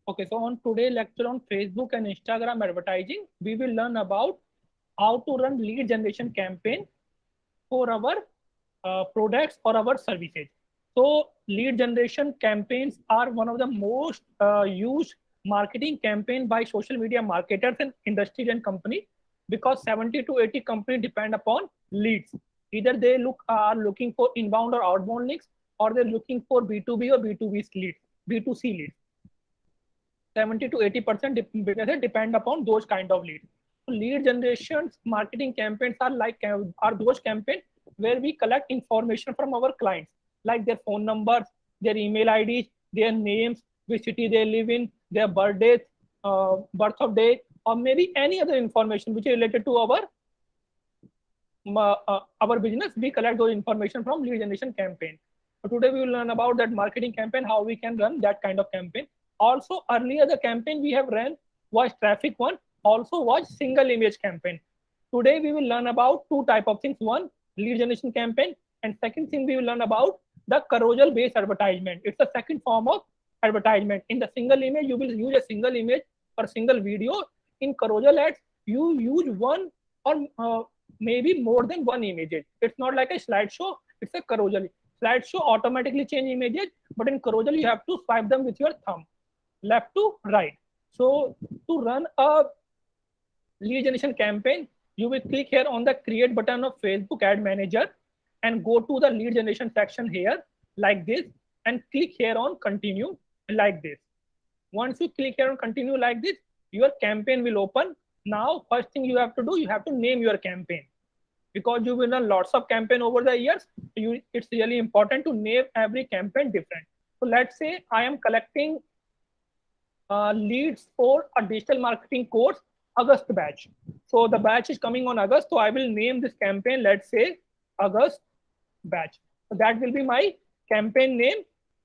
Okay, so on today lecture on Facebook and Instagram advertising, we will learn about how to run lead generation campaign for our products or our services. So lead generation campaigns are one of the most used marketing campaign by social media marketers and industries and companies because 70 to 80 companies depend upon leads. Either they are looking for inbound or outbound leads, or they're looking for B2B or B2B leads, B2C leads. 70 to 80% businesses depend upon those kind of leads. So lead generation marketing campaigns are those campaigns where we collect information from our clients, like their phone numbers, their email IDs, their names, which city they live in, their birthdays, birth of day, or maybe any other information which is related to our business. We collect those information from lead generation campaign. So today we will learn about that marketing campaign, how we can run that kind of campaign. Also, earlier the campaign we have run was traffic one, also was single image campaign. Today we will learn about two type of things. One, lead generation campaign, and second thing we will learn about the carousel based advertisement. It's the second form of advertisement. In the single image, you will use a single image or single video. In carousel ads, you use one or maybe more than one images. It's not like a slideshow, it's a carousel. Slideshow automatically change images, but in carousel you have to swipe them with your thumb, left to right. So to run a lead generation campaign, you will click here on the create button of Facebook ad manager and go to the lead generation section here like this, and click here on continue like this. Once you click here on continue like this, your campaign will open. Now first thing you have to do, you have to name your campaign, because you will run lots of campaign over the years. It's really important to name every campaign different. So let's say I am collecting leads for a digital marketing course, August batch. So the batch is coming on August, so I will name this campaign, let's say August batch. So that will be my campaign name.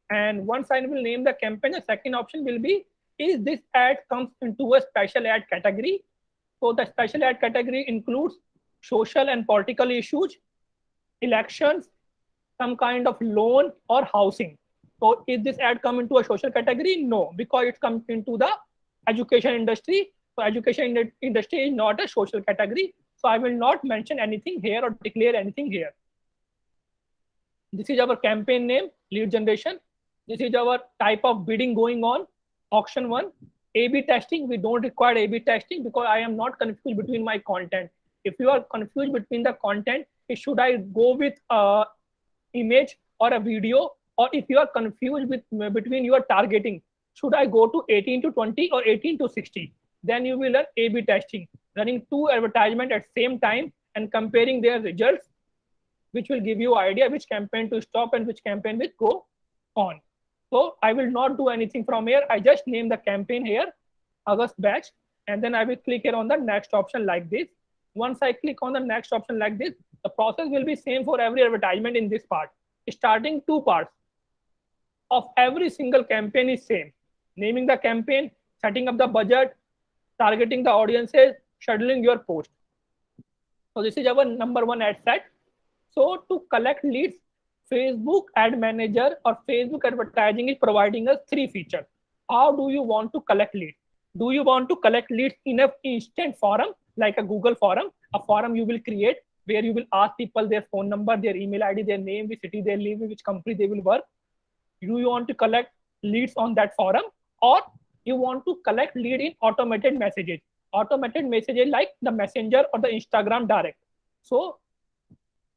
And once I will name the campaign, the second option will be, is this ad comes into a special ad category? So the special ad category includes social and political issues, elections, some kind of loan or housing. So is this ad come into a social category? No, because it comes into the education industry. So education industry is not a social category. So I will not mention anything here or declare anything here. This is our campaign name, lead generation. This is our type of bidding going on, auction one. A/B testing, we don't require A/B testing because I am not confused between my content. If you are confused between the content, should I go with image or a video, or if you are confused between your targeting, should I go to 18 to 20 or 18 to 60? Then you will learn A/B testing, running two advertisements at same time and comparing their results, which will give you idea which campaign to stop and which campaign will go on. So I will not do anything from here. I just name the campaign here, August batch, and then I will click here on the next option like this. Once I click on the next option like this, the process will be same for every advertisement in this part. Starting two parts of every single campaign is same. Naming the campaign, setting up the budget, targeting the audiences, scheduling your post. So this is our number one ad set. So to collect leads, Facebook Ad Manager or Facebook advertising is providing us three features. How do you want to collect leads? Do you want to collect leads in an instant forum, like a Google forum, a forum you will create where you will ask people their phone number, their email ID, their name, which city they live in, which company they will work? Do you want to collect leads on that forum, or you want to collect lead in automated messages? Automated messages like the Messenger or the Instagram Direct. So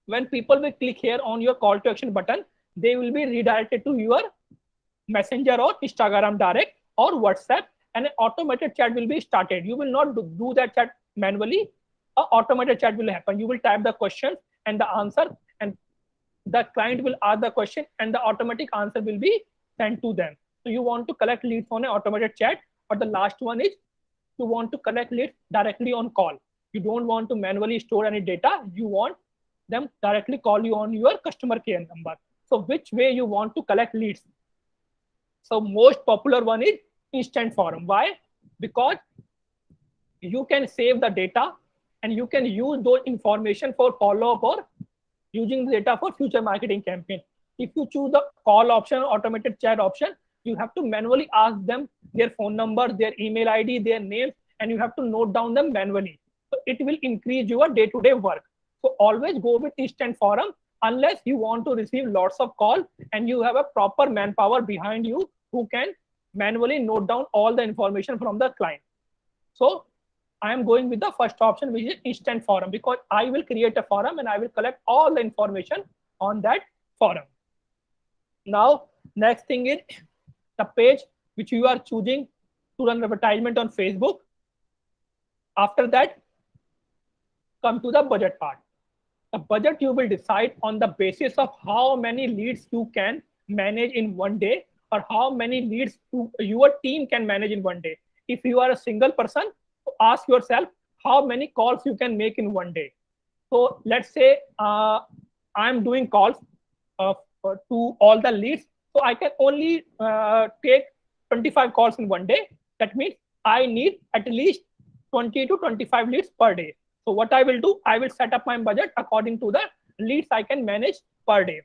when people will click here on your call to action button, they will be redirected to your Messenger or Instagram Direct or WhatsApp, and an automated chat will be started. You will not do that chat manually. An automated chat will happen. You will type the question and the answer, and the client will ask the question and the automatic answer will be sent to them. So you want to collect leads on an automated chat, or the last one is you want to collect leads directly on call. You don't want to manually store any data. You want them directly call you on your customer care number. So which way you want to collect leads? So most popular one is instant forum. Why? Because you can save the data and you can use those information for follow-up or using the data for future marketing campaign. If you choose the call option or automated chat option, you have to manually ask them their phone number, their email ID, their name, and you have to note down them manually. So it will increase your day-to-day work. So always go with instant forum unless you want to receive lots of calls and you have a proper manpower behind you who can manually note down all the information from the client. So I am going with the first option, which is instant forum, because I will create a forum and I will collect all the information on that forum. Now, next thing is the page which you are choosing to run advertisement on Facebook. After that, come to the budget part. The budget you will decide on the basis of how many leads you can manage in one day or how many leads your team can manage in one day. If you are a single person, ask yourself how many calls you can make in one day. So let's say I'm doing calls to all the leads. So I can only take 25 calls in one day. That means I need at least 20 to 25 leads per day. So what I will do, I will set up my budget according to the leads I can manage per day.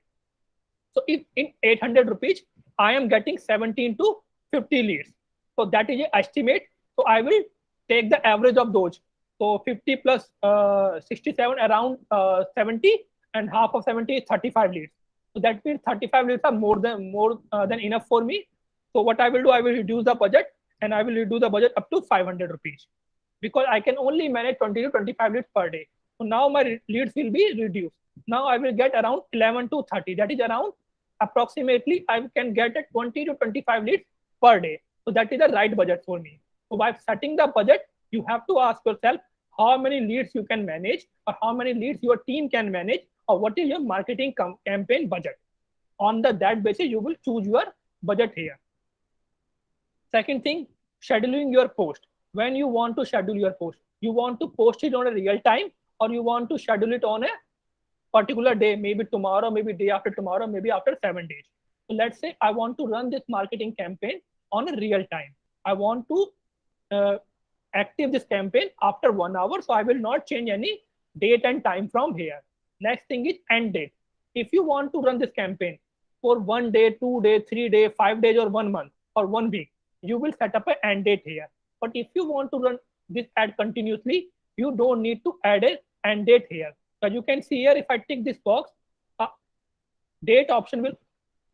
So if in 800 rupees, I am getting 17 to 50 leads. So that is an estimate. So I will take the average of those. So 50 plus 67, around 70, and half of 70 is 35 leads. So that means 35 leads are more than enough for me. So what I will do, I will reduce the budget and I will reduce the budget up to 500 rupees because I can only manage 20 to 25 leads per day. So now my leads will be reduced. Now I will get around 11 to 30. That is around approximately I can get at 20 to 25 leads per day. So that is the right budget for me. So by setting the budget, you have to ask yourself how many leads you can manage or how many leads your team can manage or what is your marketing campaign budget. On that basis, you will choose your budget here. Second thing, scheduling your post. When you want to schedule your post, you want to post it on a real time or you want to schedule it on a particular day, maybe tomorrow, maybe day after tomorrow, maybe after 7 days. So let's say I want to run this marketing campaign on a real time. I want to active this campaign after 1 hour. So I will not change any date and time from here. Next thing is end date. If you want to run this campaign for 1 day, 2 days, 3 days, 5 days, or 1 month or 1 week, you will set up an end date here. But if you want to run this ad continuously, you don't need to add an end date here. So you can see here, if I tick this box, date option will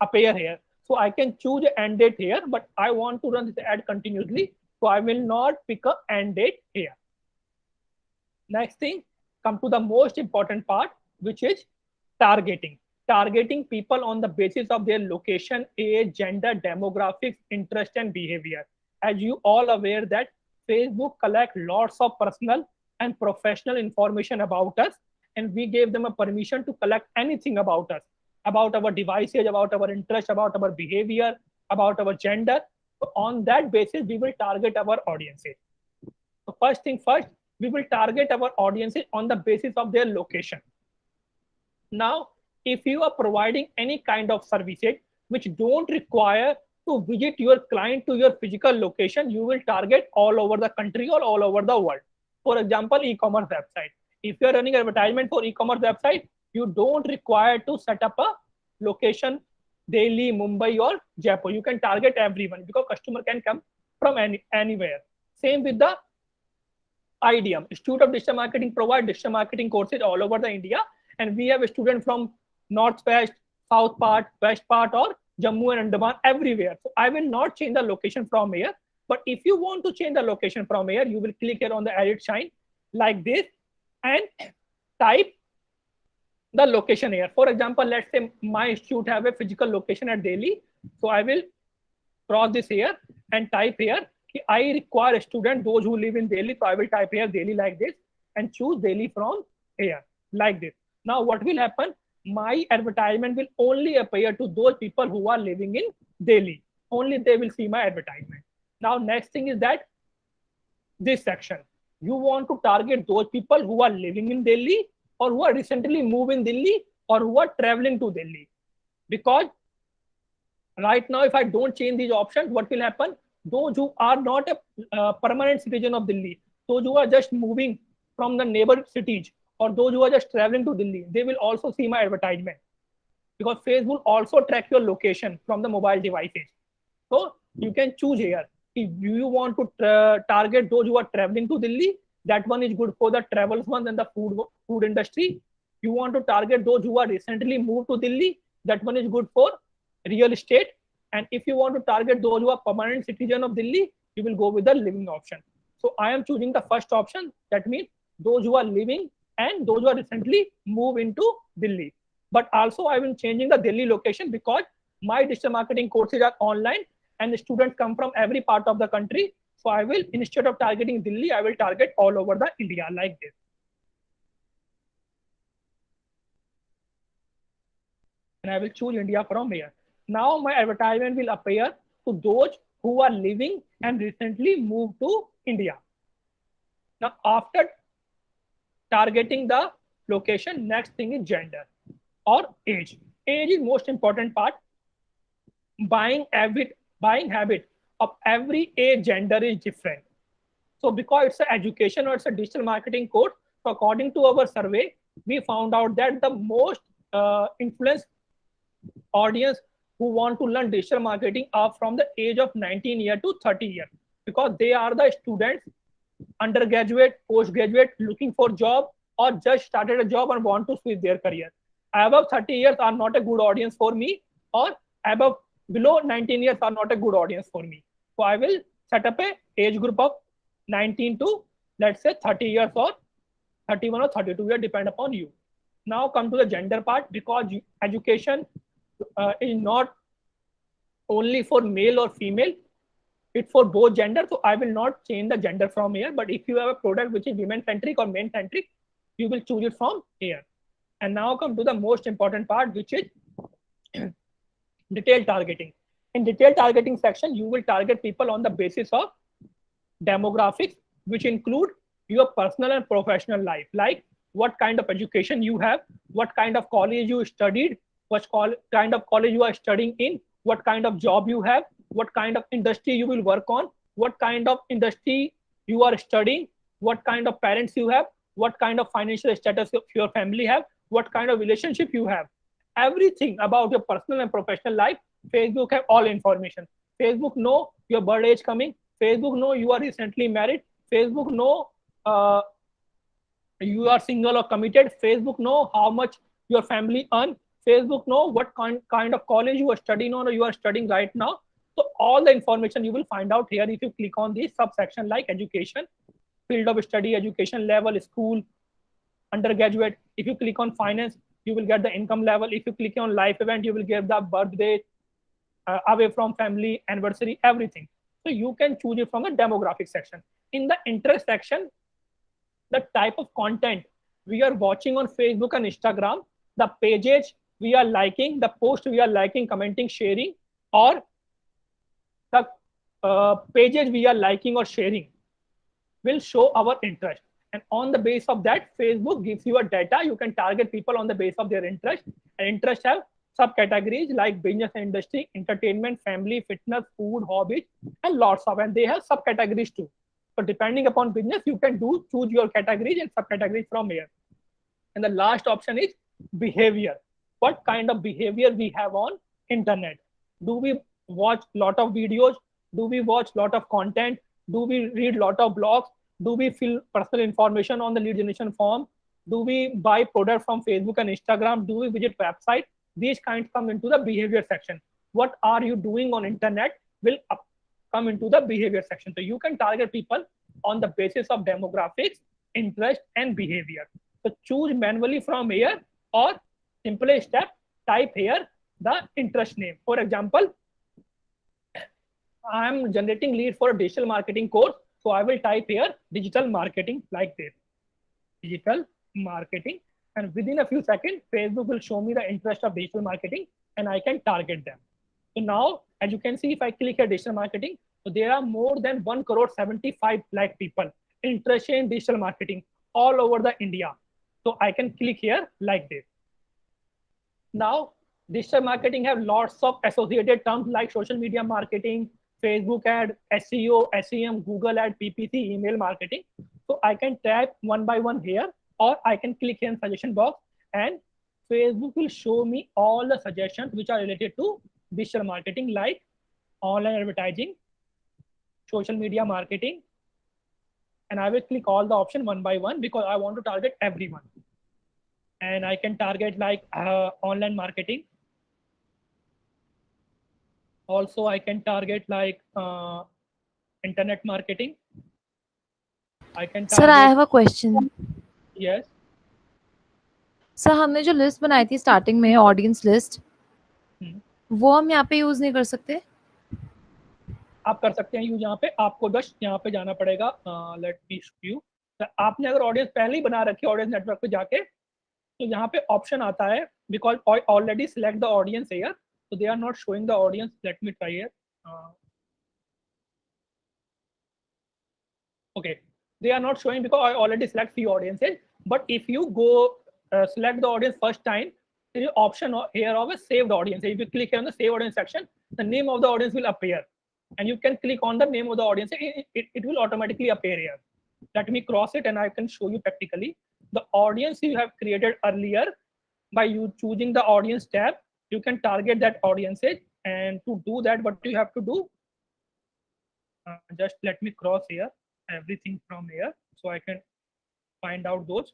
appear here. So I can choose an end date here, but I want to run this ad continuously. So I will not pick an end date here. Next thing, come to the most important part, which is targeting. Targeting people on the basis of their location, age, gender, demographics, interest, and behavior. As you all aware that Facebook collect lots of personal and professional information about us, and we gave them a permission to collect anything about us, about our devices, about our interest, about our behavior, about our gender. So on that basis, we will target our audiences. So first thing first, we will target our audiences on the basis of their location. Now, if you are providing any kind of services which don't require to visit your client to your physical location, you will target all over the country or all over the world. For example, e-commerce website. If you are running advertisement for e-commerce website, you don't require to set up a location Delhi, Mumbai, or Jaipur. You can target everyone because customer can come from anywhere. Same with the IDM, Institute of Digital Marketing, provide digital marketing courses all over the India, and we have a student from northwest, south part, west part, or Jammu and Andaman, everywhere. So I will not change the location from here. But if you want to change the location from here, you will click here on the edit sign like this and type the location here. For example, let's say my institute have a physical location at Delhi. So I will cross this here and type here, I require a student, those who live in Delhi. So I will type here Delhi like this and choose Delhi from here like this. Now what will happen? My advertisement will only appear to those people who are living in Delhi. Only they will see my advertisement. Now next thing is that this section. You want to target those people who are living in Delhi or who are recently moved in Delhi or who are traveling to Delhi. Because right now, if I don't change these options, what will happen? Those who are not a permanent citizen of Delhi, those who are just moving from the neighbor cities, or those who are just traveling to Delhi, they will also see my advertisement. Because Facebook also track your location from the mobile devices. So you can choose here. If you want to target those who are traveling to Delhi, that one is good for the travels one and the food industry. You want to target those who are recently moved to Delhi, that one is good for real estate. And if you want to target those who are permanent citizen of Delhi, you will go with the living option. So I am choosing the first option. That means those who are living and those who are recently moved into Delhi. But also I will changing the Delhi location because my digital marketing courses are online and the students come from every part of the country. So I will, instead of targeting Delhi, I will target all over the India like this. And I will choose India from here. Now my advertisement will appear to those who are living and recently moved to India. Now after targeting the location, next thing is gender or age. Age is most important part. Buying habit of every age gender is different. So because it's an education or it's a digital marketing course, so according to our survey, we found out that the most influenced audience who want to learn digital marketing are from the age of 19 year to 30 years, because they are the students, undergraduate, postgraduate, looking for job or just started a job and want to switch their career. Above 30 years are not a good audience for me, or below 19 years are not a good audience for me. So I will set up a age group of 19 to, let's say, 30 years or 31 or 32 years, depend upon you. Now come to the gender part, because education is not only for male or female, it's for both gender. So I will not change the gender from here, but if you have a product which is women centric or men centric, you will choose it from here. And now come to the most important part, which is detailed targeting. In detailed targeting section, you will target people on the basis of demographics, which include your personal and professional life, like what kind of education you have, what kind of college you studied, what kind of college you are studying in, what kind of job you have, what kind of industry you will work on, what kind of industry you are studying, what kind of parents you have, what kind of financial status your family have, what kind of relationship you have. Everything about your personal and professional life, Facebook have all information. Facebook know your birth age coming. Facebook know you are recently married. Facebook know you are single or committed. Facebook know how much your family earn. Facebook know what kind of college you are studying on or you are studying right now. So all the information you will find out here if you click on this subsection like education, field of study, education level, school, undergraduate. If you click on finance, you will get the income level. If you click on life event, you will get the birthday, away from family, anniversary, everything. So you can choose it from the demographic section. In the interest section, the type of content we are watching on Facebook and Instagram, the pages we are liking, the post we are liking, commenting, sharing, or the pages we are liking or sharing will show our interest. And on the base of that, Facebook gives you a data. You can target people on the base of their interest. And interest have subcategories like business and industry, entertainment, family, fitness, food, hobbies, and lots of. And they have subcategories too. So depending upon business, you can choose your categories and subcategories from here. And the last option is behavior. What kind of behavior we have on internet? Do we watch lot of videos? Do we watch lot of content? Do we read lot of blogs? Do we fill personal information on the lead generation form? Do we buy product from Facebook and Instagram? Do we visit website? These kinds come into the behavior section. What are you doing on internet will come into the behavior section. So you can target people on the basis of demographics, interest, and behavior. So choose manually from here, or simply step, type here the interest name. For example, I am generating lead for a digital marketing course. So I will type here digital marketing like this, digital marketing. And within a few seconds, Facebook will show me the interest of digital marketing and I can target them. So now, as you can see, if I click here digital marketing, so there are more than 1,75 lakh people interested in digital marketing all over the India. So I can click here like this. Now, digital marketing have lots of associated terms like social media marketing, Facebook ad, SEO, SEM, Google ad, PPC, email marketing. So I can tap one by one here, or I can click here in suggestion box and Facebook will show me all the suggestions which are related to digital marketing like online advertising, social media marketing, and I will click all the option one by one because I want to target everyone. And I can target like online marketing. Also, I can target like internet marketing. I can Sir, I target, have a question. yes. Sir हमने जो list बनाई थी starting में audience list, हम्म, वो हम यहाँ पे use नहीं कर सकते? आप कर सकते हैं यूज यहाँ पे। आपको बस यहाँ पे जाना पड़ेगा, लेट मी शो यू। आपने अगर ऑडियंस पहले ही बना रखी है ऑडियंस नेटवर्क पे जाके, तो यहाँ पे ऑप्शन आता है because I already select the audience here, so they are not showing the audience. Let me try here. Okay, they are not showing because I already select few audiences. But if you go select the audience first time, there is option here of a saved audience. If you click here on the save audience section, the name of the audience will appear, and you can click on the name of the audience. It will automatically appear here. Let me cross it and I can show you practically. The audience you have created earlier, by you choosing the audience tab, you can target that audiences. And to do that, what you have to do, just let me cross here everything from here so I can find out those.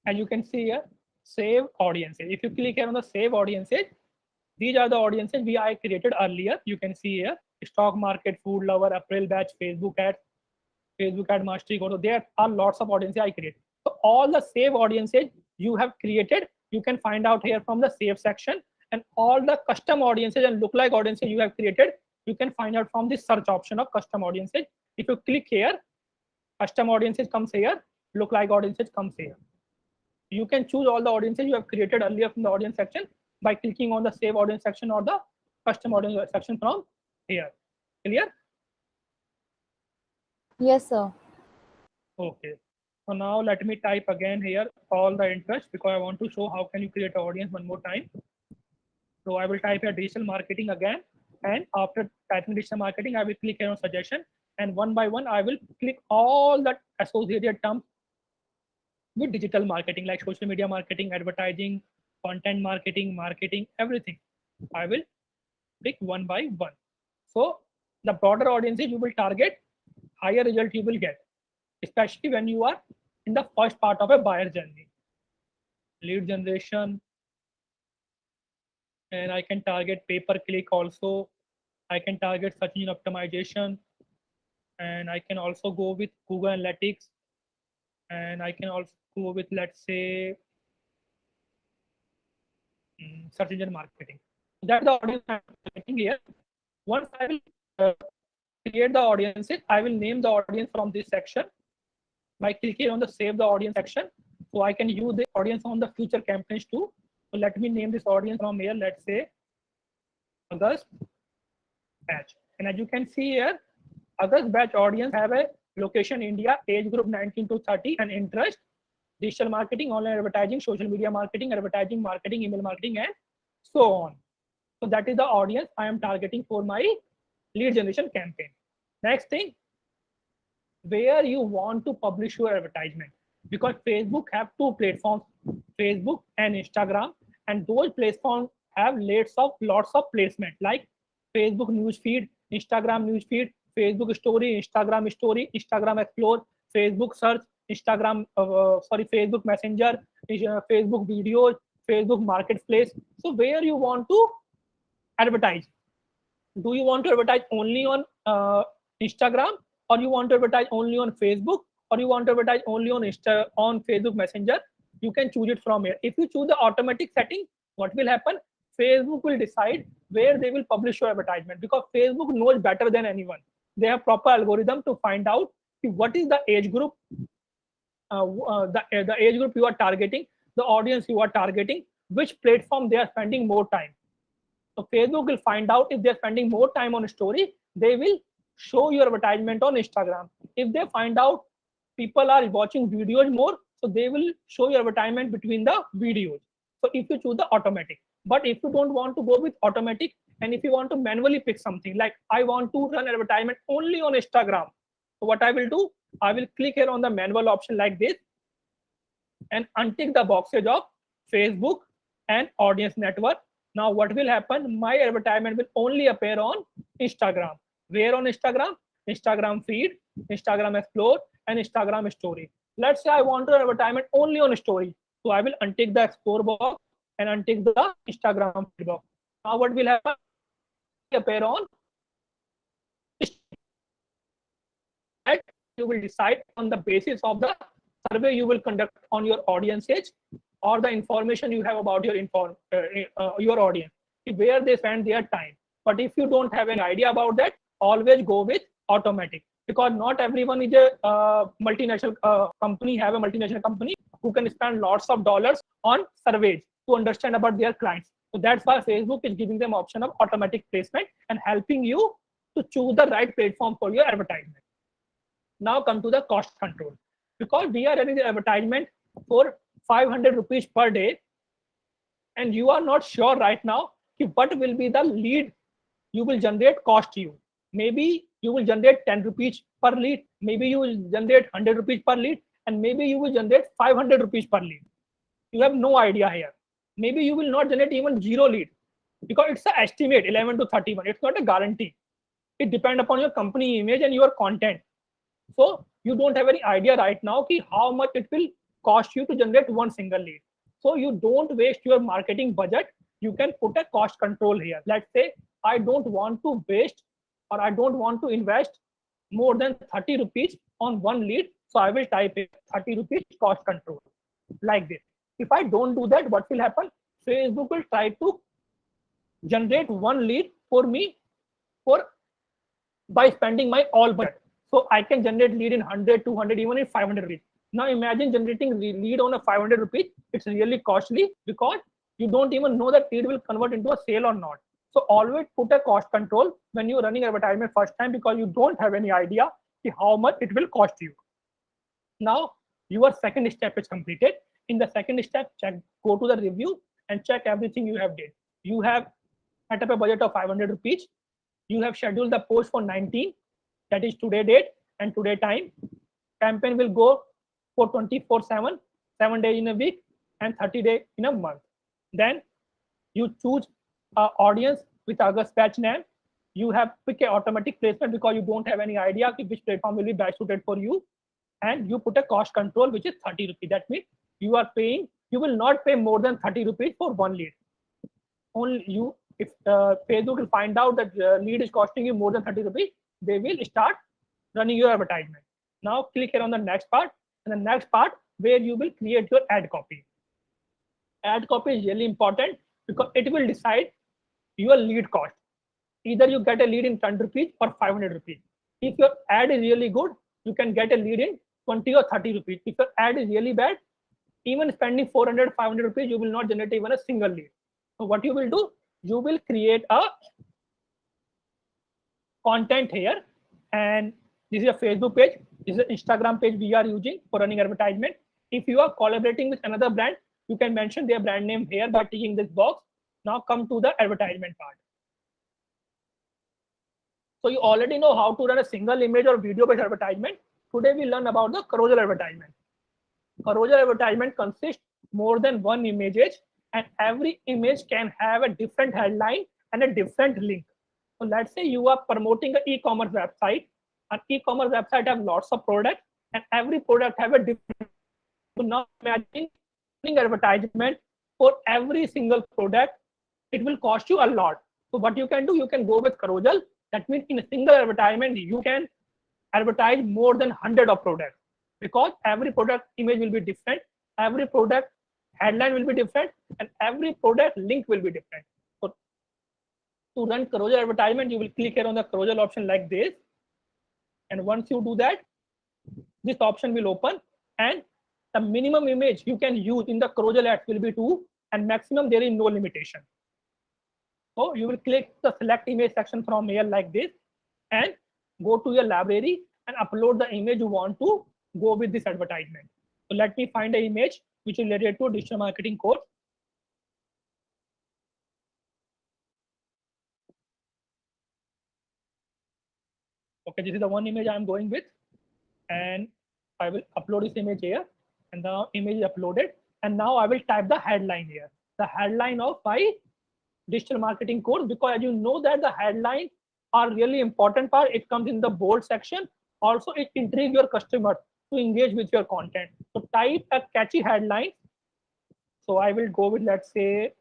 And you can see here save audiences. If you click here on the save audiences, these are the audiences we I created earlier. You can see here stock market, food lover, April batch, Facebook ad mastery go. So there are lots of audiences I create. So all the save audiences you have created, you can find out here from the save section. And all the custom audiences and lookalike audiences you have created, you can find out from the search option of custom audiences. If you click here, custom audiences comes here, lookalike audiences comes here. You can choose all the audiences you have created earlier from the audience section by clicking on the save audience section or the custom audience section from here. Clear? Yes, sir. Okay. So now let me type again here all the interest because I want to show how can you create an audience one more time. So I will type here digital marketing again, and after typing digital marketing, I will click here on suggestion, and one by one I will click all the associated terms with digital marketing like social media marketing, advertising, content marketing, marketing, everything. I will pick one by one. So the broader audiences you will target, higher result you will get, especially when you are in the first part of a buyer journey. Lead generation, and I can target pay per click also. I can target search engine optimization, and I can also go with Google Analytics, and I can also go with, let's say, search engine marketing. That's the audience I'm targeting here. Once I will create the audiences, I will name the audience from this section by clicking on the save the audience section. So I can use the audience on the future campaigns too. So let me name this audience from here. Let's say August batch. And as you can see here, August batch audience have a location India, age group 19 to 30, and interest digital marketing, online advertising, social media marketing, email marketing, and so on. So that is the audience I am targeting for my lead generation campaign. Next thing, where you want to publish your advertisement, because Facebook have two platforms, Facebook and Instagram, and those platforms have lots of placement like Facebook newsfeed, Instagram newsfeed, Facebook story, Instagram explore, Facebook search, Facebook messenger, Facebook videos, Facebook marketplace. So where you want to advertise, do you want to advertise only on Instagram, or you want to advertise only on Facebook, or you want to advertise only on Facebook Messenger? You can choose it from here. If you choose the automatic setting, what will happen? Facebook will decide where they will publish your advertisement, because Facebook knows better than anyone. They have proper algorithm to find out what is the age group, the age group you are targeting, the audience you are targeting, which platform they are spending more time. So Facebook will find out if they're spending more time on a story, they will show your advertisement on Instagram. If they find out people are watching videos more, so they will show your advertisement between the videos. So if you choose the automatic, but if you don't want to go with automatic, and if you want to manually pick something like I want to run advertisement only on Instagram, So what I will do, I will click here on the manual option like this and untick the boxes of Facebook and audience network. Now what will happen? My advertisement will only appear on Instagram. Where on Instagram? Instagram feed, Instagram explore, and Instagram story. Let's say I want to advertisement only on story. So I will untick the explore box and untick the Instagram feed box. Now what will happen? Appear on that you will decide on the basis of the survey you will conduct on your audiences or the information you have about your audience, where they spend their time. But if you don't have any idea about that, always go with automatic, because not everyone is a multinational company, have a multinational company who can spend lots of dollars on surveys to understand about their clients. So that's why Facebook is giving them option of automatic placement and helping you to choose the right platform for your advertisement. Now come to the cost control. Because we are running the advertisement for 500 rupees per day, and you are not sure right now what will be the lead you will generate cost you. Maybe you will generate 10 rupees per lead, maybe you will generate 100 rupees per lead, and maybe you will generate 500 rupees per lead. You have no idea here. Maybe you will not generate even zero lead, because it's an estimate 11 to 31. It's not a guarantee. It depends upon your company image and your content. So you don't have any idea right now how much it will cost you to generate one single lead. So you don't waste your marketing budget. You can put a cost control here. Let's say I don't want to waste, or I don't want to invest more than 30 rupees on one lead. So I will type in 30 rupees cost control like this. If I don't do that, what will happen? Facebook will try to generate one lead for me for by spending my all budget. So I can generate lead in 100, 200, even in 500 rupees. Now imagine generating lead on a 500 rupees. It's really costly because you don't even know that lead will convert into a sale or not. So always put a cost control when you're running advertisement first time, because you don't have any idea how much it will cost you. Now your second step is completed. In the second step, go to the review and check everything you have did. You have set up a budget of 500 rupees. You have scheduled the post for 19, that is today date and today time. Campaign will go for 24/7, 7 days in a week and 30 days in a month. Then you choose an audience with August batch name. You have pick a automatic placement because you don't have any idea which platform will be best suited for you. And you put a cost control, which is 30 rupees. That means you will not pay more than 30 rupees for one lead. Only you, if Facebook will find out that the lead is costing you more than 30 rupees, they will start running your advertisement. Now click here on the next part, and the next part where you will create your ad copy. Ad copy is really important because it will decide your lead cost. Either you get a lead in 10 rupees or 500 rupees. If your ad is really good, you can get a lead in 20 or 30 rupees. If your ad is really bad, even spending 400, 500 rupees, you will not generate even a single lead. So what you will do, you will create a content here, and this is a Facebook page, this is an Instagram page we are using for running advertisement. If you are collaborating with another brand, you can mention their brand name here by ticking this box. Now come to the advertisement part. So you already know how to run a single image or video based advertisement. Today we learn about the carousel advertisement. Carousel advertisement consists more than one images, and every image can have a different headline and a different link. So let's say you are promoting an e-commerce website. An e-commerce website have lots of products, and every product have a different. So now imagine advertisement for every single product. It will cost you a lot. So what you can do, you can go with carousel. That means in a single advertisement, you can advertise more than 100 of products, because every product image will be different, every product headline will be different, and every product link will be different. So to run carousel advertisement, you will click here on the carousel option like this. And once you do that, this option will open, and the minimum image you can use in the carousel ads will be 2, and maximum there is no limitation. So you will click the select image section from here like this, and go to your library and upload the image you want to go with this advertisement. So let me find an image which is related to digital marketing course. Okay, this is the one image I'm going with. and I will upload this image here, and the image is uploaded. And now I will type the headline here, the headline of my digital marketing course, because as you know that the headline are really important part. It comes in the bold section. Also, it intrigues your customer to engage with your content. So type a catchy headline. So I will go with, let's say,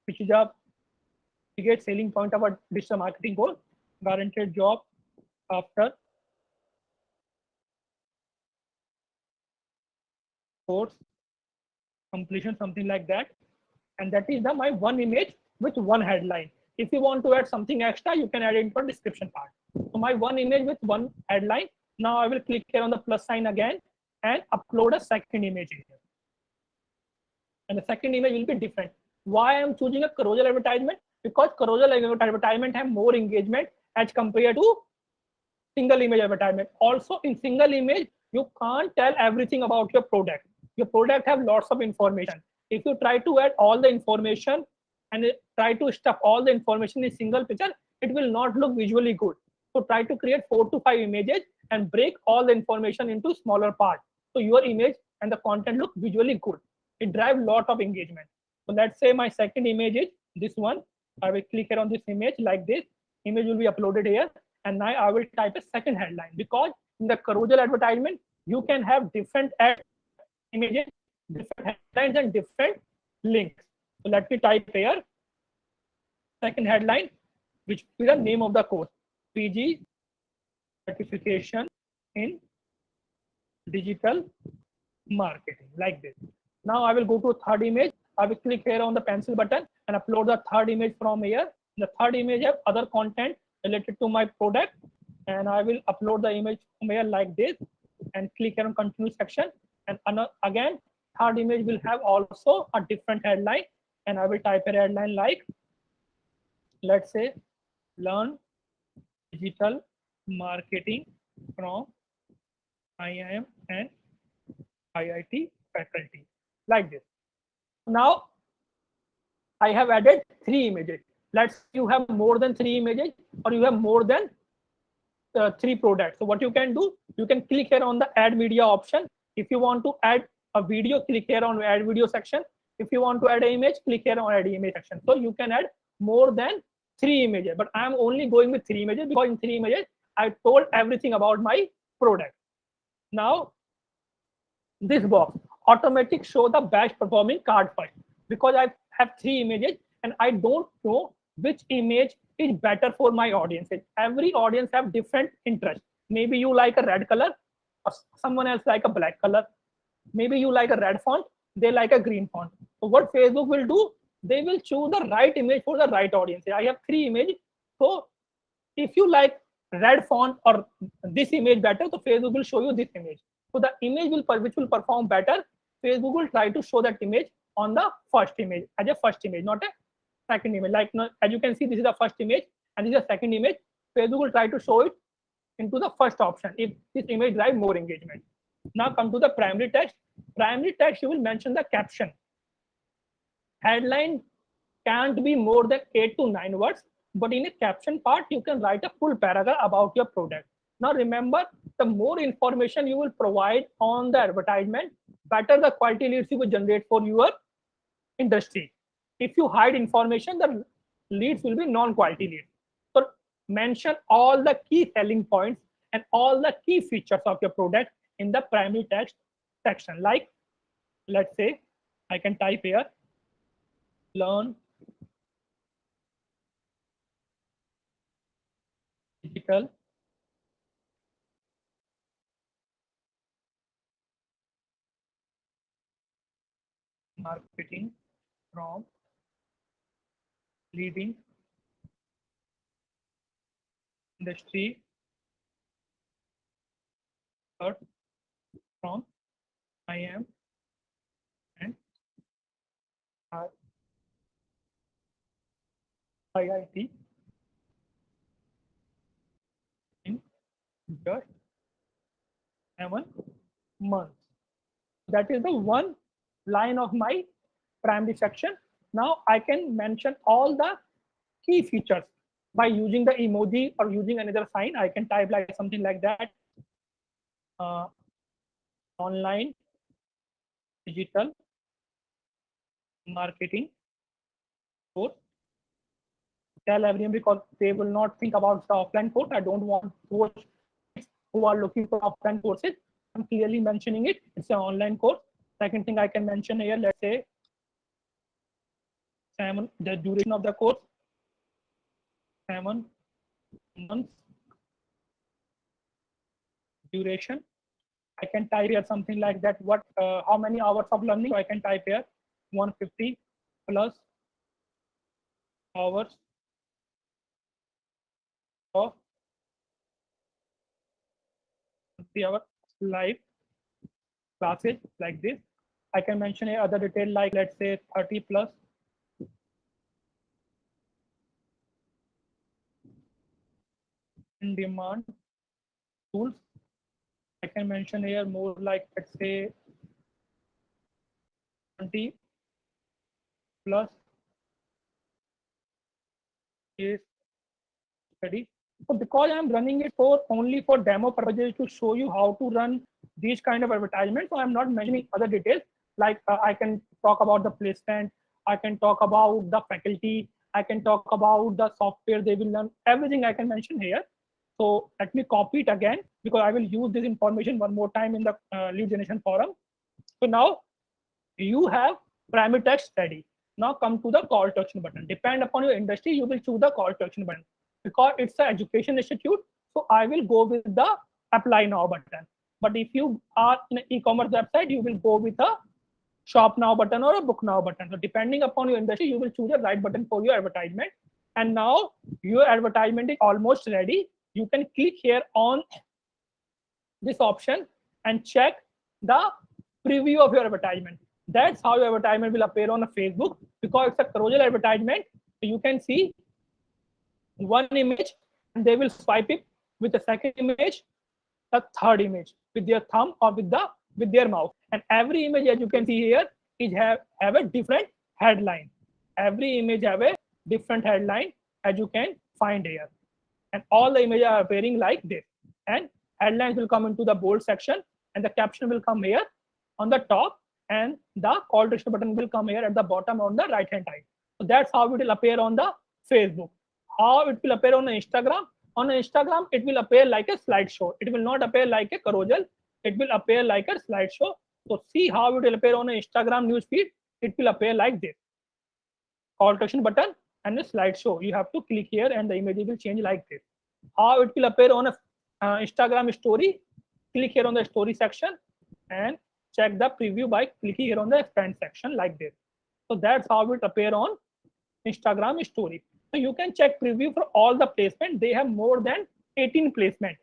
which is a biggest selling point of a digital marketing course, guaranteed job after course completion, something like that. And that is the my one image with one headline. If you want to add something extra, you can add it for description part. So my one image with one headline. Now I will click here on the plus sign again and upload a second image here. And the second image will be different. Why I am choosing a carousel advertisement? Because carousel advertisement have more engagement as compared to single image advertisement. Also, in single image, you can't tell everything about your product. Your product have lots of information. If you try to add all the information and try to stuff all the information in single picture, it will not look visually good. So try to create 4 to 5 images and break all the information into smaller parts. So your image and the content look visually good. It drives a lot of engagement. So let's say my second image is this one. I will click here on this image like this. Image will be uploaded here. And now I will type a second headline, because in the carousel advertisement, you can have different ad images, different headlines, and different links. So let me type here second headline, which is the name of the course, PG certification in digital marketing, like this. Now I will go to third image. I will click here on the pencil button and upload the third image from here. The third image have other content related to my product, and I will upload the image from here like this and click here on continue section. And again, third image will have also a different headline, and I will type a headline like, let's say, learn digital marketing from IIM and IIT faculty, like this. Now I have added 3 images. Let's say you have more than 3 images, or you have more than 3 products. So what you can do, you can click here on the add media option. If you want to add a video, click here on add video section. If you want to add an image, click here on add image section. So you can add more than 3 images, but I am only going with 3 images because in 3 images I told everything about my product. Now this box automatic show the best performing card first, because I have 3 images and I don't know which image is better for my audiences. Every audience have different interests. Maybe you like a red color, or someone else like a black color. Maybe you like a red font, they like a green font. So what Facebook will do, they will choose the right image for the right audience. I have 3 images. So if you like red font or this image better, so Facebook will show you this image. So the image which will perform better, Facebook will try to show that image on the first image as a first image, not a second image. Like, as you can see, this is the first image and this is the second image. Facebook will try to show it into the first option if this image drives more engagement. Now come to the primary text. Primary text, you will mention the caption. Headline can't be more than 8 to 9 words, but in a caption part, you can write a full paragraph about your product. Now remember, the more information you will provide on the advertisement, better the quality leads you will generate for your industry. If you hide information, the leads will be non-quality leads. So mention all the key selling points and all the key features of your product in the primary text section. Like, let's say I can type here, learn digital marketing from leading industry from IIM and IIT in just 7 months. That is the one line of my primary section. Now I can mention all the key features by using the emoji or using another sign. I can type like something like that. online digital marketing course. Tell everyone because they will not think about the offline course. I don't want those kids who are looking for offline courses. I'm clearly mentioning it. It's an online course. Second thing I can mention here, let's say the duration of the course, 7 months duration. I can type here something like that. What? How many hours of learning? So I can type here 150 plus hours of 3-hour live classes like this. I can mention a other detail like let's say 30 plus in demand tools. I can mention here more like let's say 20 plus case study. So because I'm running it for only for demo purposes to show you how to run these kind of advertisements, so I'm not mentioning other details like I can talk about the placement, I can talk about the faculty, I can talk about the software they will learn, everything I can mention here. So let me copy it again because I will use this information one more time in the lead generation forum. So now you have primary text ready. Now come to the call to action button. Depend upon your industry, you will choose the call to action button. Because it's an education institute, so I will go with the apply now button. But if you are in an e-commerce website, you will go with a shop now button or a book now button. So depending upon your industry, you will choose the right button for your advertisement. And now your advertisement is almost ready. You can click here on this option and check the preview of your advertisement. That's how your advertisement will appear on a Facebook because it's a Carousel advertisement. You can see one image and they will swipe it with the second image, the third image with their thumb or with their mouse. And every image, as you can see here, is have a different headline. Every image have a different headline as you can find here. And all the images are appearing like this. And headlines will come into the bold section and the caption will come here on the top and the call to action button will come here at the bottom on the right hand side. So that's how it will appear on the Facebook. How it will appear on Instagram? On Instagram, it will appear like a slideshow. It will not appear like a Carousel. It will appear like a slideshow. So see how it will appear on Instagram newsfeed. It will appear like this. Call to action button and a slideshow. You have to click here and the image will change like this. How it will appear on a Instagram story? Click here on the story section and check the preview by clicking here on the expand section like this. So that's how it appear on Instagram story. So you can check preview for all the placement. They have more than 18 placement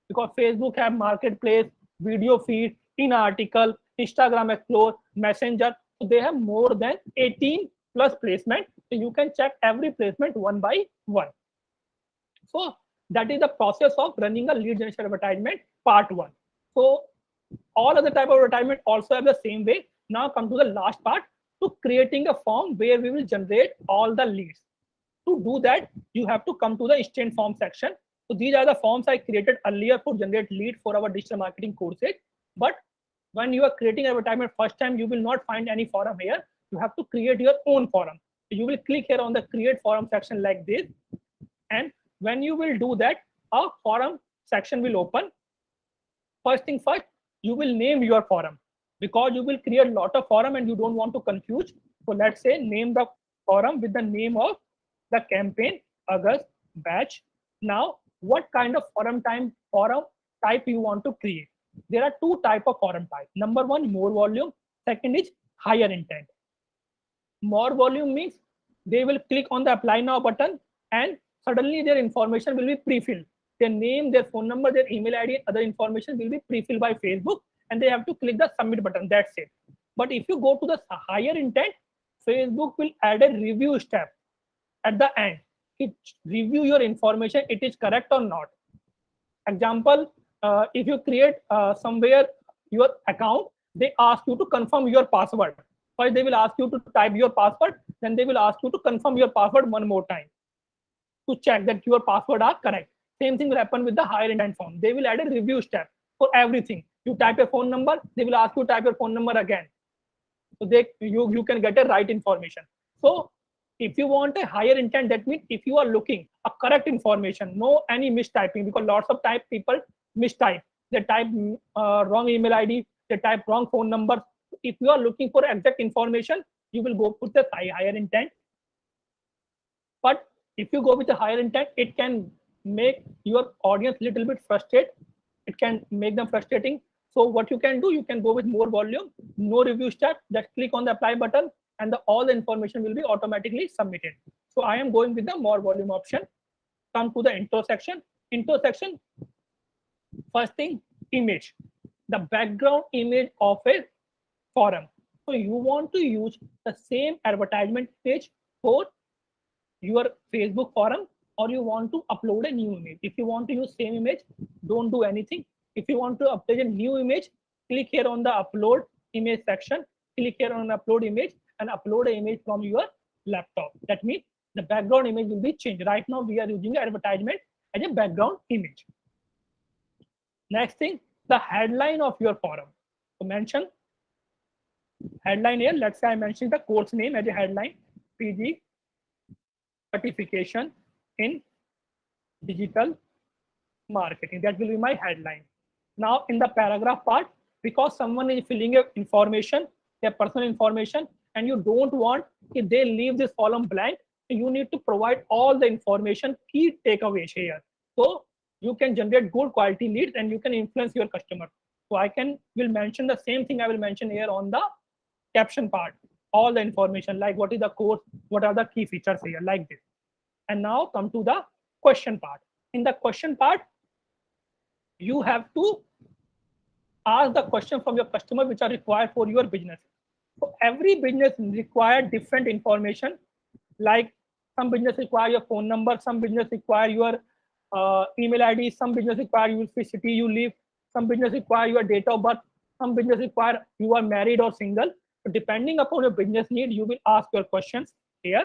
because Facebook have marketplace, video feed, in article, Instagram Explore, Messenger. So they have more than 18 plus placement. So you can check every placement one by one. So that is the process of running a lead generation advertisement part 1. So all other type of advertisement also have the same way. Now come to the last part, to creating a form where we will generate all the leads. To do that, you have to come to the instant form section. So these are the forms I created earlier for generate lead for our digital marketing courses. But when you are creating advertisement first time, you will not find any forum here. You have to create your own forum. So you will click here on the create forum section like this. And when you will do that, a forum section will open. First thing first, you will name your forum because you will create a lot of forum and you don't want to confuse. So let's say name the forum with the name of the campaign, August batch. Now, what kind of forum type you want to create? There are two type of forum type. Number one, more volume. Second is higher intent. More volume means they will click on the apply now button and suddenly their information will be pre-filled. Their name, their phone number, their email ID, other information will be pre-filled by Facebook and they have to click the submit button. That's it. But if you go to the higher intent, Facebook will add a review step at the end. It review your information, it is correct or not. Example, if you create somewhere your account, they ask you to confirm your password. First, they will ask you to type your password, then they will ask you to confirm your password one more time to check that your password are correct. Same thing will happen with the higher intent form. They will add a review step for everything. You type a phone number, they will ask you to type your phone number again. So you can get a right information. So if you want a higher intent, that means if you are looking a correct information, no any mistyping, because lots of people mistype. They type wrong email ID, they type wrong phone number. If you are looking for exact information, you will go with the higher intent. But if you go with a higher intent, it can make your audience little bit frustrated. It can make them frustrating. So what you can do, you can go with more volume, no review step, just click on the apply button, and all the information will be automatically submitted. So I am going with the more volume option. Come to the intro section. Intro section, first thing, image. The background image of a forum. So you want to use the same advertisement page for your Facebook forum, or you want to upload a new image. If you want to use same image, don't do anything. If you want to upload a new image, click here on the upload image section, click here on upload image, and upload an image from your laptop. That means the background image will be changed. Right now we are using the advertisement as a background image. Next thing, the headline of your forum. So mention headline here. Let's say I mentioned the course name as a headline, PG certification in digital marketing. That will be my headline. Now in the paragraph part, because someone is filling your information, their personal information, and you don't want if they leave this column blank, you need to provide all the information, key takeaways here. So you can generate good quality leads and you can influence your customer. So will mention the same thing I will mention here on the caption part. All the information like what is the course, what are the key features here, like this. And now come to the question part. In the question part, you have to ask the question from your customer which are required for your business. So every business requires different information. Like some business require your phone number, some business require your email ID, some business require which city you live, some business require your date of birth, some business require you are married or single. So depending upon your business need, you will ask your questions here.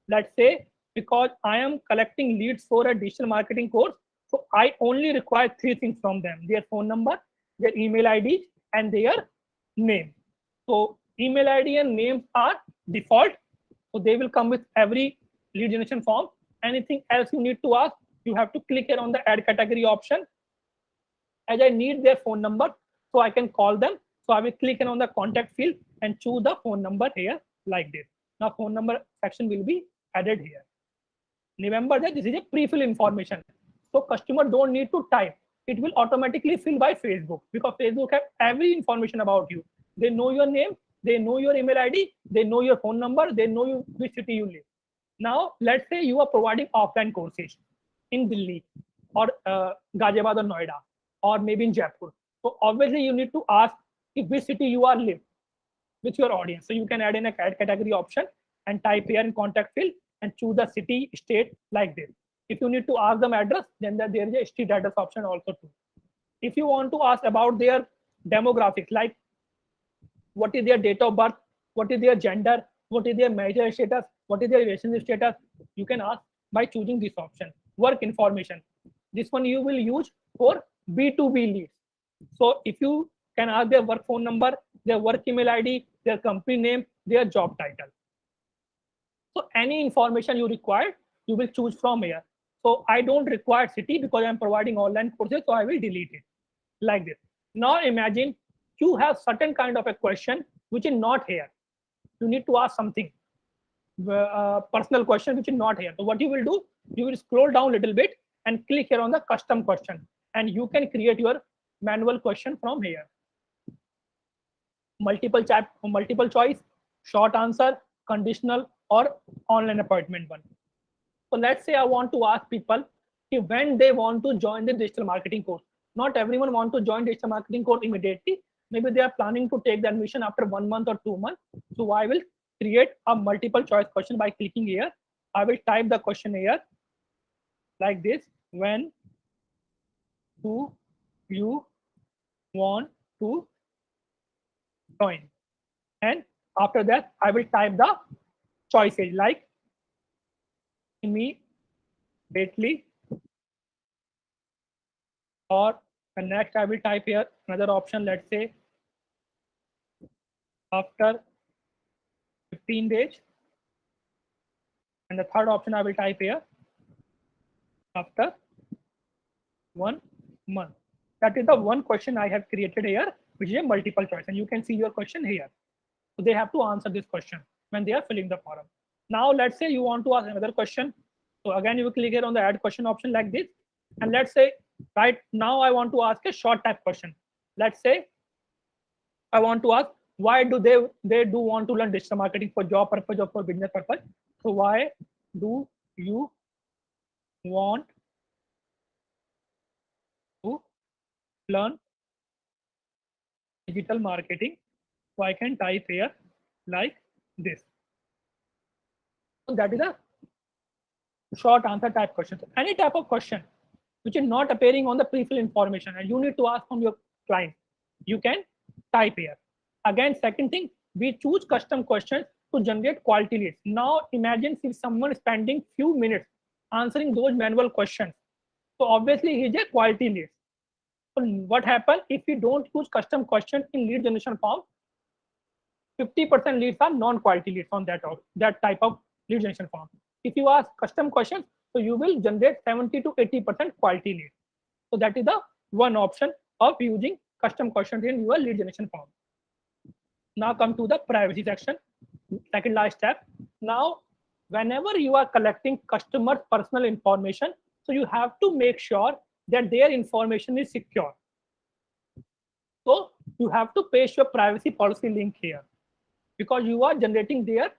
Let's say because I am collecting leads for a digital marketing course, so I only require 3 things from them: their phone number, their email ID, and their name. So email ID and names are default, so they will come with every lead generation form. Anything else you need to ask, you have to click here on the add category option. As I need their phone number, so I can call them. So I will click on the contact field and choose the phone number here like this. Now phone number section will be added here. Remember that this is a pre-fill information. So customer don't need to type. It will automatically fill by Facebook, because Facebook have every information about you. They know your name, they know your email ID, they know your phone number, they know you which city you live. Now let's say you are providing offline courses in Delhi or Ghaziabad or Noida, or maybe in Jaipur. So obviously you need to ask if which city you are live with your audience. So you can add in a category option and type here in contact field and choose the city, state like this. If you need to ask them address, then there is a street address option also too. If you want to ask about their demographics, like what is their date of birth, what is their gender, what is their marital status, what is their relationship status, you can ask by choosing this option. Work information. This one you will use for B2B leads. So if you can ask their work phone number, their work email ID, their company name, their job title. So any information you require, you will choose from here. So I don't require city because I'm providing online courses, so I will delete it like this. Now imagine you have certain kind of a question which is not here. You need to ask something, personal question which is not here. So what you will do, you will scroll down a little bit and click here on the custom question, and you can create your manual question from here. Multiple choice, short answer, conditional, or online appointment one. So let's say I want to ask people when they want to join the digital marketing course. Not everyone want to join digital marketing course immediately. Maybe they are planning to take the admission after 1 month or 2 months. So I will create a multiple choice question by clicking here. I will type the question here like this: when do you want to join? And after that, I will type the choices like immediately or And next I will type here another option, let's say after 15 days. And the third option I will type here after 1 month. That is the one question I have created here, which is a multiple choice. And you can see your question here. So they have to answer this question when they are filling the form. Now let's say you want to ask another question. So again, you click here on the add question option like this. And let's say right now I want to ask a short type question. Let's say I want to ask why do they do want to learn digital marketing for job purpose or for business purpose. So why do you want to learn digital marketing? So I can type here like this. So that is a short answer type question. So any type of question which is not appearing on the pre-filled information and you need to ask from your client, you can type here. Again, second thing, we choose custom questions to generate quality leads. Now imagine if someone is spending few minutes answering those manual questions. So obviously he is a quality lead. So what happens if you don't use custom questions in lead generation form? 50% leads are non-quality leads on that type of lead generation form. If you ask custom questions, so you will generate 70 to 80% quality leads. So that is the one option of using custom questions in your lead generation form. Now come to the privacy section, second last step. Now, whenever you are collecting customer personal information, so you have to make sure that their information is secure. So you have to paste your privacy policy link here, because you are generating their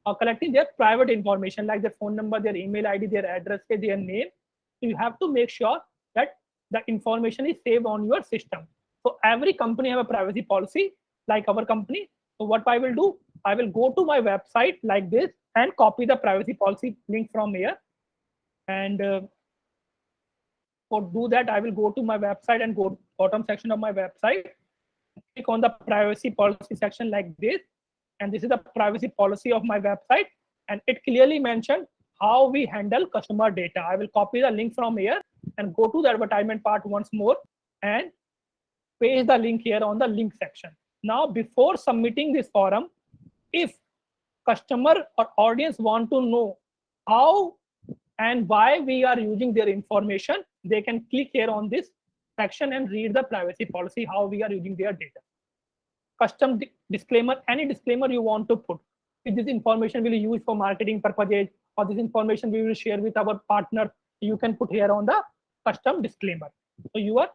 or collecting their private information like their phone number, their email ID, their address, their name. So you have to make sure that the information is saved on your system. So every company have a privacy policy like our company. So what I will do, I will go to my website like this and copy the privacy policy link from here. And for do that, I will go to my website and go bottom section of my website, click on the privacy policy section like this. And this is the privacy policy of my website. And it clearly mentioned how we handle customer data. I will copy the link from here and go to the advertisement part once more and paste the link here on the link section. Now, before submitting this form, if customer or audience want to know how and why we are using their information, they can click here on this section and read the privacy policy, how we are using their data. Custom disclaimer, any disclaimer you want to put. If this information will be used for marketing purposes or this information we will share with our partner, you can put here on the custom disclaimer. So your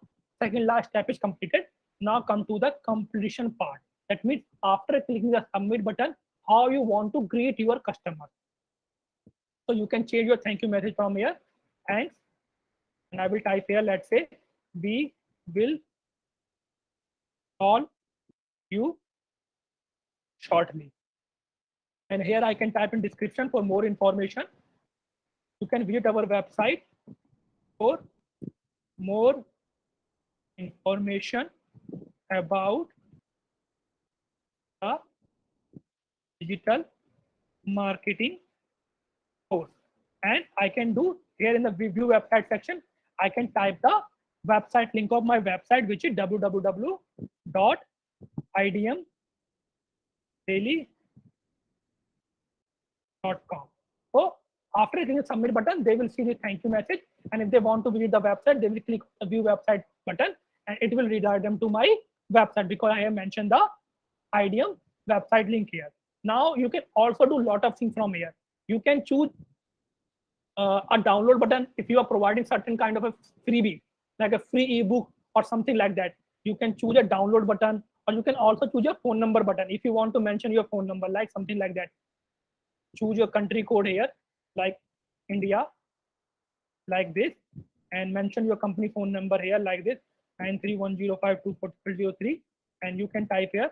second last step is completed. Now come to the completion part. That means after clicking the submit button, how you want to greet your customer. So you can change your thank you message from here. Thanks. And I will type here, let's say, we will call you shortly. And here I can type in description for more information. You can visit our website for more information about the digital marketing course. And I can do here in the review website section, I can type the website link of my website, which is www.idmdaily.com. So after clicking the submit button, they will see the thank you message. And if they want to visit the website, they will click the view website button and it will redirect them to my website because I have mentioned the IDM website link here. Now you can also do a lot of things from here. You can choose a download button if you are providing certain kind of a freebie, like a free ebook or something like that. You can choose a download button, or you can also choose your phone number button if you want to mention your phone number, like something like that. Choose your country code here, like India, like this, and mention your company phone number here, like this, 931052403, and you can type here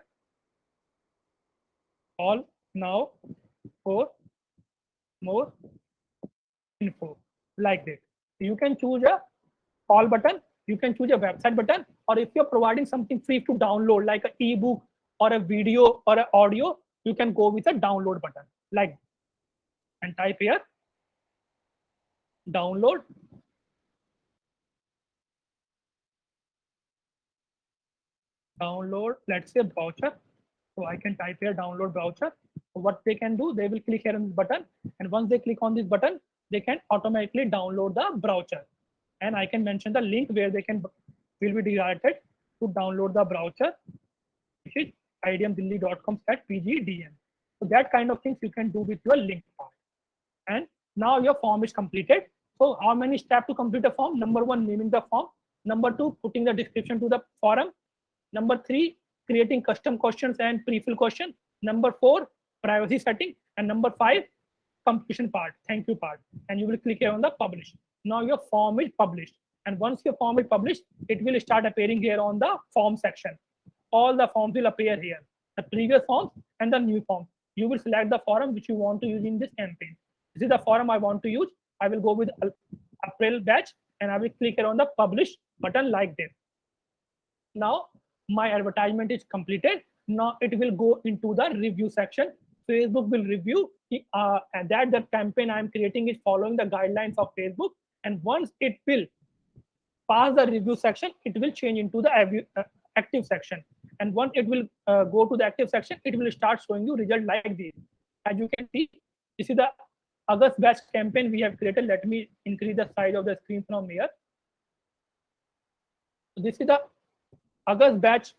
call now for more info, like this. You can choose a call button, you can choose a website button, or if you're providing something free to download like an ebook or a video or an audio, you can go with a download button like, and type here download download, let's say browser. So I can type here download browser. What they can do, they will click here on this button, and once they click on this button, they can automatically download the browser. And I can mention the link where they can will be directed to download the browser, which is idmdelhi.com/pgdm. So that kind of things you can do with your link part. And now your form is completed. So how many steps to complete a form? Number one, naming the form. Number two, putting the description to the forum. Number three, creating custom questions and pre-fill question. Number four, privacy setting. And number five, completion part, thank you part. And you will click here on the publish. Now your form is published. And once your form is published, it will start appearing here on the form section. All the forms will appear here, the previous forms and the new form. You will select the forum which you want to use in this campaign. This is the forum I want to use. I will go with April batch and I will click here on the publish button like this. Now my advertisement is completed. Now it will go into the review section. Facebook will review and that the campaign I am creating is following the guidelines of Facebook. And once it will pass the review section, it will change into the active section. And once it will go to the active section, it will start showing you result like this. As you can see, this is the August batch campaign we have created. Let me increase the size of the screen from here. This is the August batch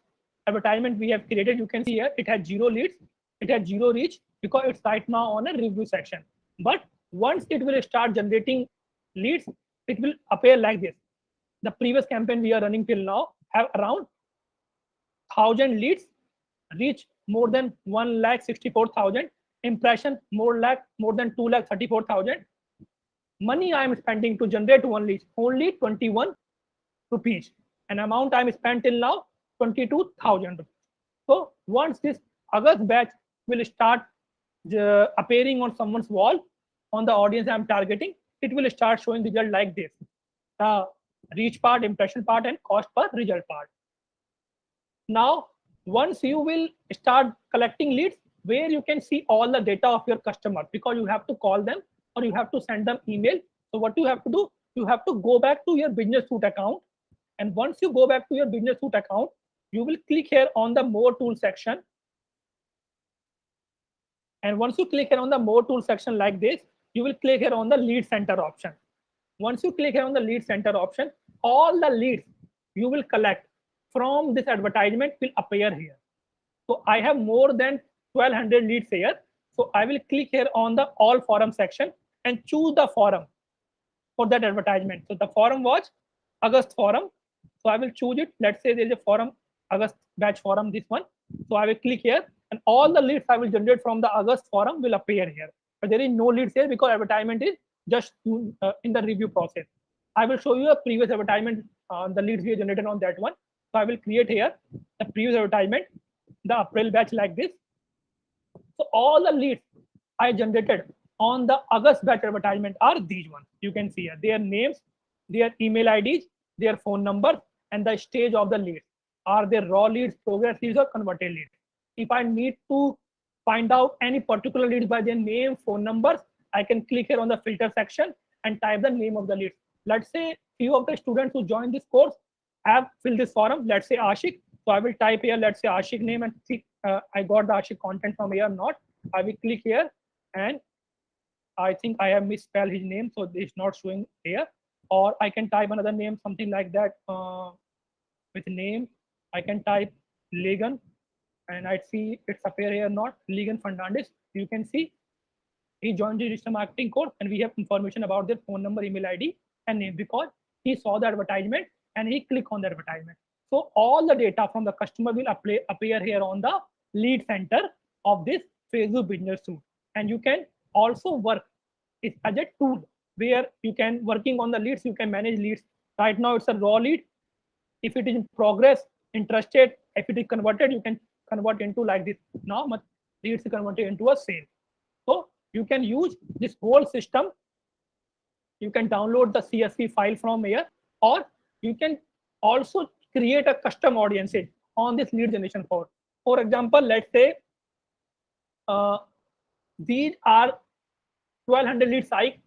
advertisement we have created. You can see here it has 0 leads, it has 0 reach because it's right now on a review section. But once it will start generating leads, it will appear like this. The previous campaign we are running till now have around 1,000 leads, reach more than 1,64,000, impression more than 2,34,000. Money I am spending to generate one lead only 21 rupees. An amount I am spent till now 22,000 rupees. So once this August batch will start appearing on someone's wall, on the audience I am targeting, it will start showing result like this. Reach part, impression part, and cost per result part. Now, once you will start collecting leads, where you can see all the data of your customer, because you have to call them or you have to send them email. So what you have to do, you have to go back to your Business Suite account. And once you go back to your Business Suite account, you will click here on the More Tool section. And once you click here on the More Tool section like this, you will click here on the Lead Center option. Once you click here on the Lead Center option, all the leads you will collect from this advertisement will appear here. So I have more than 1,200 leads here. So I will click here on the All Forum section and choose the forum for that advertisement. So the forum was August forum. So I will choose it. Let's say there is a forum, August batch forum, this one. So I will click here and all the leads I will generate from the August forum will appear here. But there is no leads here because advertisement is just in the review process. I will show you a previous advertisement, the leads we generated on that one. So I will create here the previous advertisement, the April batch like this. So all the leads I generated on the August batch advertisement are these ones. You can see here their names, their email IDs, their phone numbers, and the stage of the lead. Are they raw leads, progress leads, or converted leads? If I need to find out any particular leads by their name, phone numbers, I can click here on the filter section and type the name of the lead. Let's say few of the students who join this course have filled this form. Let's say Ashik. So I will type here, let's say Ashik name and see I got the Ashik content from here or not. I will click here and I think I have misspelled his name, so it's not showing here. Or I can type another name, something like that with name. I can type Legan and I see it's appear here or not. Legan Fernandez. You can see he joined the digital marketing course and we have information about their phone number, email ID, and name because he saw the advertisement and he clicked on the advertisement. So all the data from the customer will appear here on the lead center of this Facebook Business Suite. And you can also work it as a tool where you can working on the leads, you can manage leads. Right now it's a raw lead. If it is in progress, interested, if it is converted, you can convert into like this. Now leads is converted into a sale. So you can use this whole system. You can download the CSV file from here, or you can also create a custom audiences on this lead generation form. For example, let's say these are 1,200 leads I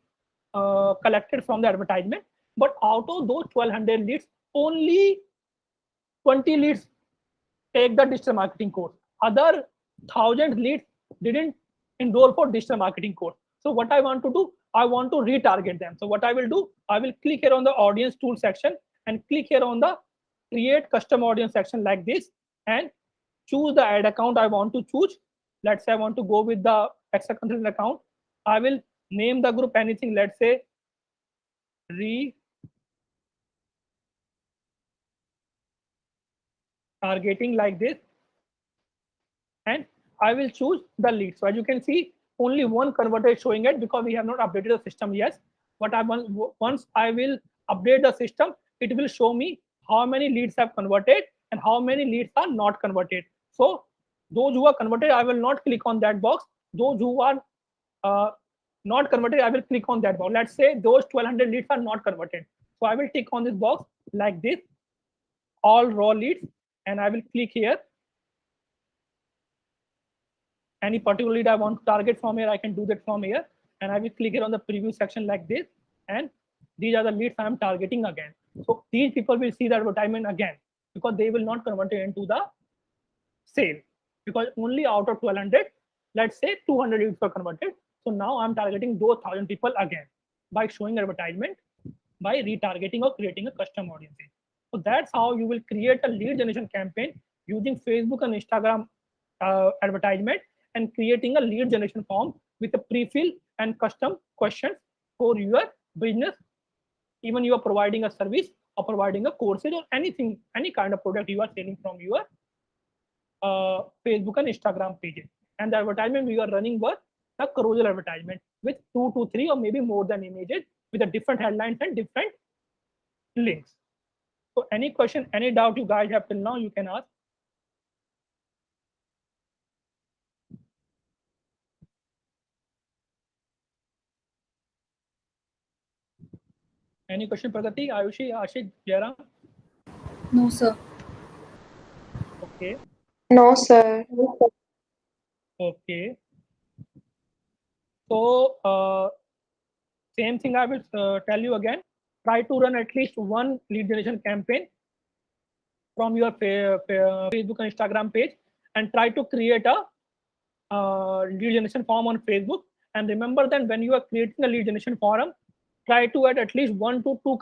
collected from the advertisement, but out of those 1,200 leads, only 20 leads take the digital marketing course. Other 1,000 leads didn't enroll for digital marketing course. So what I want to do, I want to retarget them. So what I will do, I will click here on the audience tool section and click here on the create custom audience section like this, and choose the ad account I want to choose. Let's say I want to go with the extra consultant account. I will name the group anything. Let's say targeting like this, and I will choose the lead. So as you can see, only one converter is showing it because we have not updated the system yet. But once I will update the system, it will show me how many leads have converted and how many leads are not converted. So those who are converted, I will not click on that box. Those who are not converted, I will click on that box. Let's say those 1,200 leads are not converted. So I will tick on this box like this, all raw leads, and I will click here. Any particular lead I want to target from here, I can do that from here. And I will click here on the preview section like this. And these are the leads I am targeting again. So these people will see the advertisement again because they will not convert it into the sale, because only out of 1,200, let's say 200 leads were converted. So now I'm targeting those 1,000 people again by showing advertisement, by retargeting or creating a custom audience. So that's how you will create a lead generation campaign using Facebook and Instagram advertisement, and creating a lead generation form with a pre-fill and custom questions for your business. Even you are providing a service or providing a courses or anything, any kind of product you are selling from your Facebook and Instagram pages. And the advertisement we are running was a carousel advertisement with 2 to 3 or maybe more than images with a different headlines and different links. So any question, any doubt you guys have till now, you can ask. Any question, Pragati, Ayushi, Ashik, Jairam? No, sir. Okay. No, sir. Okay. So same thing I will tell you again. Try to run at least one lead generation campaign from your Facebook and Instagram page, and try to create a lead generation form on Facebook. And remember that when you are creating a lead generation form, try to add at least 1 to 2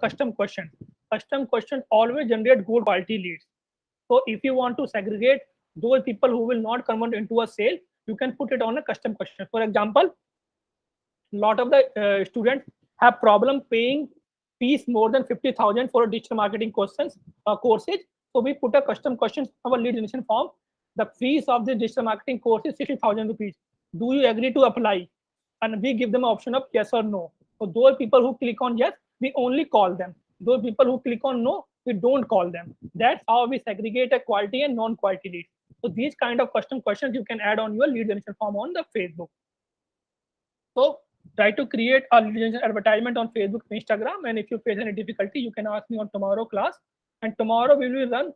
custom questions. Custom questions always generate good quality leads. So if you want to segregate those people who will not convert into a sale, you can put it on a custom question. For example, a lot of the students have problem paying fees more than 50,000 for digital marketing courses. So we put a custom question of a lead generation form. The fees of the digital marketing course is 60,000 rupees. Do you agree to apply? And we give them an option of yes or no. So those people who click on yes, we only call them. Those people who click on no, we don't call them. That's how we segregate a quality and non-quality leads. So these kind of custom questions you can add on your lead generation form on the Facebook. So try to create a lead generation advertisement on Facebook and Instagram. And if you face any difficulty, you can ask me on tomorrow class. And tomorrow we will run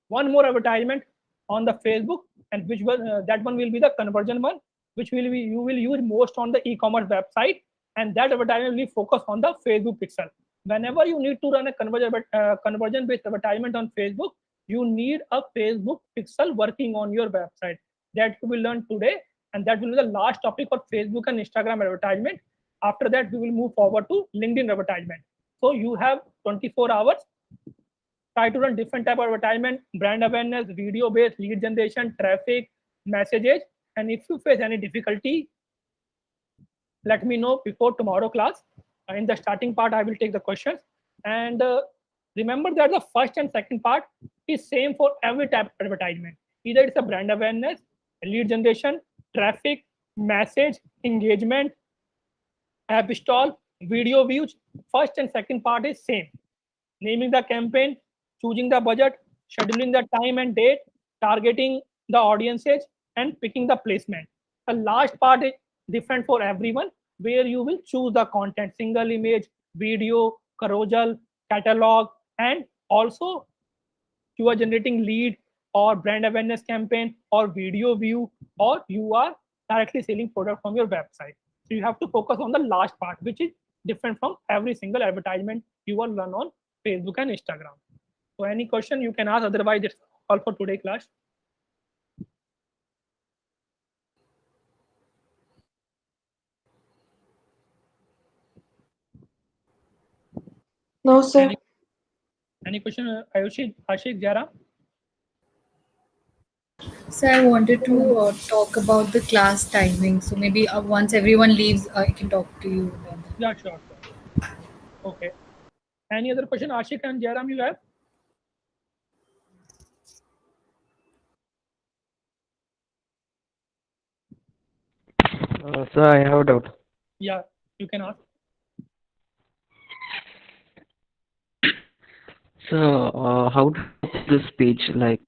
one more advertisement on the Facebook, and which was that one will be the conversion one, which will be you will use most on the e-commerce website, and that advertisement will focus on the Facebook pixel. Whenever you need to run a conversion based advertisement on Facebook, you need a Facebook pixel working on your website. That you will learn today, and that will be the last topic for Facebook and Instagram advertisement. After that, we will move forward to LinkedIn advertisement. So you have 24 hours. Try to run different type of advertisement: brand awareness, video based, lead generation, traffic, messages. And if you face any difficulty, let me know before tomorrow class. In the starting part, I will take the questions. And remember that the first and second part is same for every type of advertisement. Either it's a brand awareness, lead generation, traffic, message, engagement, app install, video views. First and second part is same. Naming the campaign, choosing the budget, scheduling the time and date, targeting the audiences, and picking the placement. The last part is different for everyone, where you will choose the content: single image, video, carousel, catalog, and also you are generating lead or brand awareness campaign or video view, or you are directly selling product from your website. So you have to focus on the last part, which is different from every single advertisement you will run on Facebook and Instagram. So any question you can ask, otherwise it's all for today class. No, sir. Any question, Ayushi, Ashik, Jara? Sir, I wanted to talk about the class timing. So maybe once everyone leaves, I can talk to you about that. Yeah, sure. Okay. Any other question, Ashik and Jairam, you have? Sir, I have a doubt. Yeah, you can ask. So, how to this page like